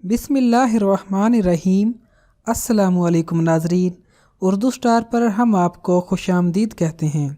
बिस्मिल्लाहिर्रहमानिर्रहीम। अस्सलामुअलैकुम नाज़रीन, उर्दू स्टार पर हम आपको खुशामदीद कहते हैं।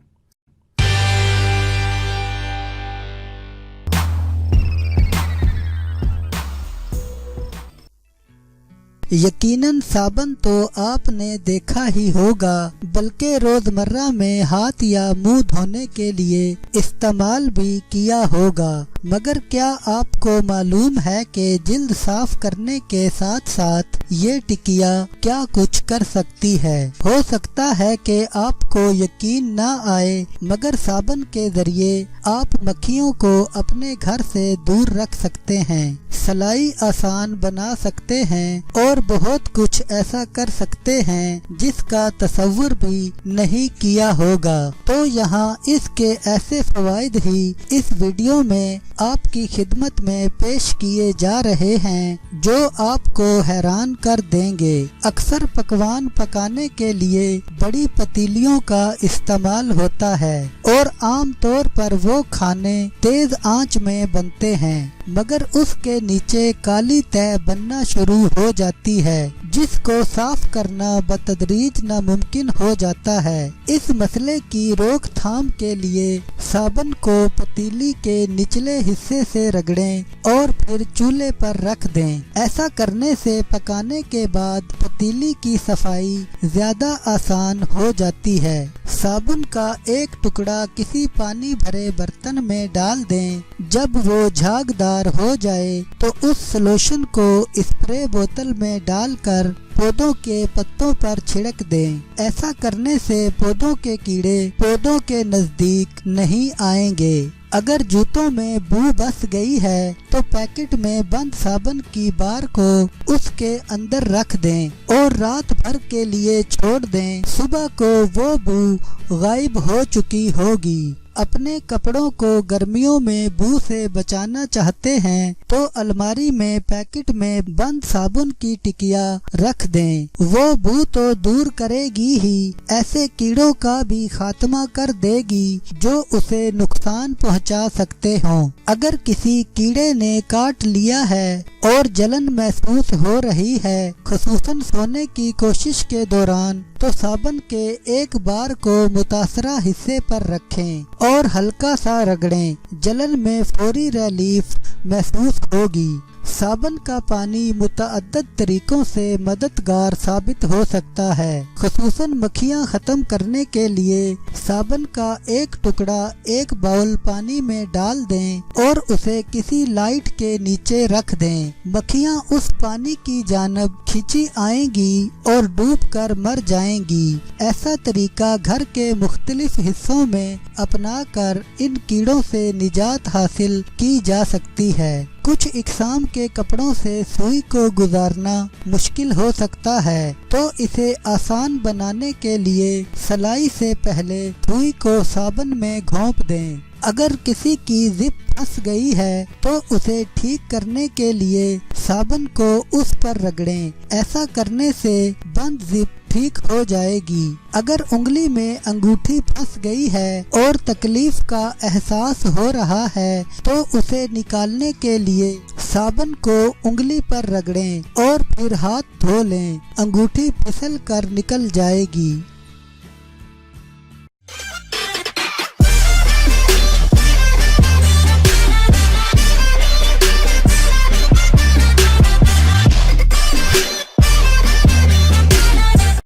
यकीनन साबन तो आपने देखा ही होगा, बल्कि रोजमर्रा में हाथ या मुंह धोने के लिए इस्तेमाल भी किया होगा। मगर क्या आपको मालूम है कि जिल्द साफ करने के साथ साथ ये टिकिया क्या कुछ कर सकती है? हो सकता है कि आपको यकीन ना आए, मगर साबन के जरिए आप मक्खियों को अपने घर से दूर रख सकते हैं, सलाई आसान बना सकते हैं और बहुत कुछ ऐसा कर सकते हैं जिसका तसव्वुर भी नहीं किया होगा। तो यहाँ इसके ऐसे फवाइद ही इस वीडियो में आपकी खिदमत में पेश किए जा रहे हैं जो आपको हैरान कर देंगे। अक्सर पकवान पकाने के लिए बड़ी पतीलियों का इस्तेमाल होता है और आम तौर पर वो खाने तेज आंच में बनते हैं, मगर उसके नीचे काली तह बनना शुरू हो जाती है जिसको साफ करना बतदरीज नामुमकिन हो जाता है। इस मसले की रोकथाम के लिए साबन को पतीली के निचले हिस्से से रगड़ें और फिर चूल्हे पर रख दें। ऐसा करने से पकाने के बाद पतीली की सफाई ज्यादा आसान हो जाती है। साबुन का एक टुकड़ा किसी पानी भरे बर्तन में डाल दें। जब वो झागदार हो जाए तो उस सॉल्यूशन को स्प्रे बोतल में डालकर पौधों के पत्तों पर छिड़क दें। ऐसा करने से पौधों के कीड़े पौधों के नजदीक नहीं आएंगे। अगर जूतों में बू बस गई है तो पैकेट में बंद साबुन की बार को उसके अंदर रख दें और रात भर के लिए छोड़ दें। सुबह को वो बू गायब हो चुकी होगी। अपने कपड़ों को गर्मियों में बू से बचाना चाहते हैं तो अलमारी में पैकेट में बंद साबुन की टिकिया रख दें। वो बू तो दूर करेगी ही, ऐसे कीड़ों का भी खात्मा कर देगी जो उसे नुकसान पहुंचा सकते हों। अगर किसी कीड़े ने काट लिया है और जलन महसूस हो रही है, खुसूसन सोने की कोशिश के दौरान, तो साबन के एक बार को मुतासरा हिस्से पर रखें और हल्का सा रगड़ें। जलन में फौरी रिलीफ महसूस होगी। साबन का पानी मुतअद्दिद तरीकों से मददगार साबित हो सकता है। खुसूसन मक्खियाँ खत्म करने के लिए साबन का एक टुकड़ा एक बाउल पानी में डाल दें और उसे किसी लाइट के नीचे रख दें। मक्खियाँ उस पानी की जानब खींची आएंगी और डूब कर मर जाएंगी। ऐसा तरीका घर के मुख्तलिफ हिस्सों में अपना कर इन कीड़ों से निजात हासिल की जा सकती है। कुछ इकसाम के कपड़ों से सुई को गुजारना मुश्किल हो सकता है, तो इसे आसान बनाने के लिए सलाई से पहले सुई को साबुन में घोंप दें। अगर किसी की जिप फंस गई है तो उसे ठीक करने के लिए साबुन को उस पर रगड़ें। ऐसा करने से बंद जिप ठीक हो जाएगी। अगर उंगली में अंगूठी फंस गई है और तकलीफ का एहसास हो रहा है तो उसे निकालने के लिए साबुन को उंगली पर रगड़ें और फिर हाथ धो लें। अंगूठी फिसल कर निकल जाएगी।